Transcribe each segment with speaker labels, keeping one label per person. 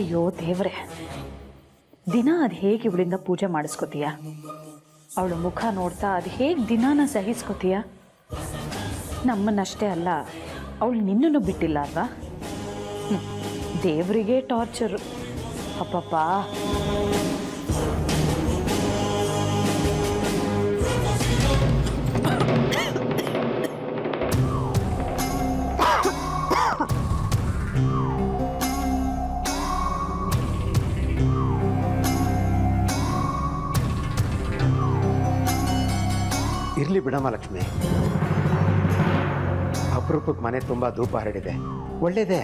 Speaker 1: ಅಯ್ಯೋ ದೇವ್ರೆ, ದಿನ ಅದು ಹೇಗೆ ಇವಳಿಂದ ಪೂಜೆ ಮಾಡಿಸ್ಕೋತೀಯ? ಅವಳು ಮುಖ ನೋಡ್ತಾ ಅದು ಹೇಗೆ ದಿನಾನ ಸಹಿಸ್ಕೋತೀಯ? ನಮ್ಮನ್ನಷ್ಟೇ ಅಲ್ಲ, ಅವಳು ನಿನ್ನನ್ನು ಬಿಟ್ಟಿಲ್ಲ ಅಲ್ವಾ? ದೇವರಿಗೆ ಟಾರ್ಚರು. ಅಪ್ಪಪ್ಪ,
Speaker 2: ಇರ್ಲಿ ಬಿಡಮ್ಮ ಲಕ್ಷ್ಮಿ, ಅಪರೂಪಕ್ಕೆ ಮನೆ ತುಂಬ ಧೂಪ ಹರಡಿದೆ, ಒಳ್ಳೇದೇ.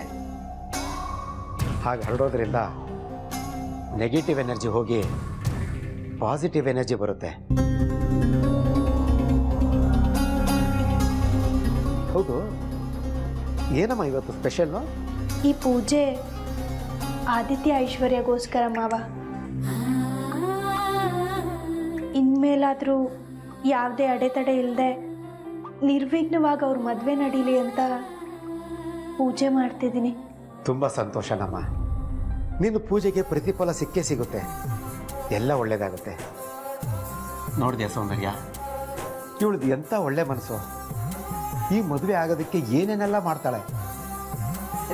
Speaker 2: ಹಾಗೆ ಹರಡೋದ್ರಿಂದ ನೆಗೆಟಿವ್ ಎನರ್ಜಿ ಹೋಗಿ ಪಾಸಿಟಿವ್ ಎನರ್ಜಿ ಬರುತ್ತೆ. ಹೌದು, ಏನಮ್ಮ ಇವತ್ತು ಸ್ಪೆಷಲ್ಲು?
Speaker 3: ಈ ಪೂಜೆ ಆದಿತ್ಯ ಐಶ್ವರ್ಯಗೋಸ್ಕರ ಮಾವ. ಇನ್ಮೇಲಾದರೂ ಯಾವುದೇ ಅಡೆತಡೆ ಇಲ್ಲದೆ ನಿರ್ವಿಘ್ನವಾಗಿ ಅವ್ರ ಮದುವೆ ನಡೀಲಿ ಅಂತ ಪೂಜೆ ಮಾಡ್ತಿದ್ದೀನಿ.
Speaker 2: ತುಂಬ ಸಂತೋಷನಮ್ಮ. ನೀನು ಪೂಜೆಗೆ ಪ್ರತಿಫಲ ಸಿಕ್ಕೇ ಸಿಗುತ್ತೆ, ಎಲ್ಲ ಒಳ್ಳೇದಾಗುತ್ತೆ. ನೋಡಿದೆ ಸೌಂದರ್ಯ, ಇವಳದು ಎಂಥ ಒಳ್ಳೆ ಮನಸ್ಸು. ಈ ಮದುವೆ ಆಗೋದಕ್ಕೆ ಏನೇನೆಲ್ಲ ಮಾಡ್ತಾಳೆ.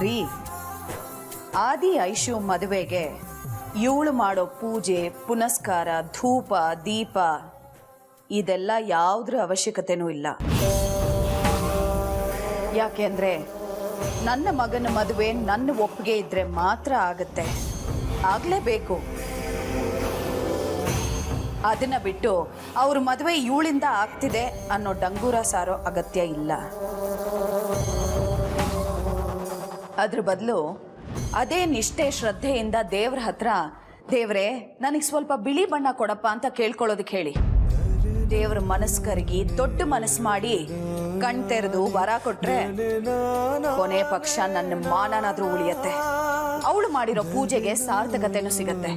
Speaker 1: ರೀ, ಆದಿ ಐಶು ಮದುವೆಗೆ ಇವಳು ಮಾಡೋ ಪೂಜೆ ಪುನಸ್ಕಾರ, ಧೂಪ, ದೀಪ ಇದೆಲ್ಲ ಯಾವುದ್ರ ಅವಶ್ಯಕತೆನೂ ಇಲ್ಲ. ಯಾಕೆಂದ್ರೆ ನನ್ನ ಮಗನ ಮದುವೆ ನನ್ನ ಒಪ್ಪಿಗೆ ಇದ್ರೆ ಮಾತ್ರ ಆಗತ್ತೆ, ಆಗಲೇಬೇಕು. ಅದನ್ನ ಬಿಟ್ಟು ಅವ್ರ ಮದುವೆ ಇವಳಿಂದ ಆಗ್ತಿದೆ ಅನ್ನೋ ಡಂಗೂರ ಸಾರೋ ಅಗತ್ಯ ಇಲ್ಲ. ಅದ್ರ ಬದಲು ಅದೇ ನಿಷ್ಠೆ ಶ್ರದ್ಧೆಯಿಂದ ದೇವ್ರ ಹತ್ರ, ದೇವ್ರೆ ನನಗೆ ಸ್ವಲ್ಪ ಬಿಳಿ ಬಣ್ಣ ಕೊಡಪ್ಪ ಅಂತ ಕೇಳ್ಕೊಳ್ಳೋದಕ್ಕೆ ಹೇಳಿ. ದೇವ್ರ ಮನಸ್ಸು ಕರಗಿ ದೊಡ್ಡ ಮನಸ್ಸು ಮಾಡಿ ಕಣ್ ತೆರೆದು ವರ ಕೊಟ್ರೆ ಕೊನೆ ಪಕ್ಷ ನನ್ನ ಮಾನನಾದ್ರೂ ಉಳಿಯತ್ತೆ. ಅವಳು ಮಾಡಿರೋ ಪೂಜೆಗೆ ಸಾರ್ಥಕತೆನೂ ಸಿಗತ್ತೆ.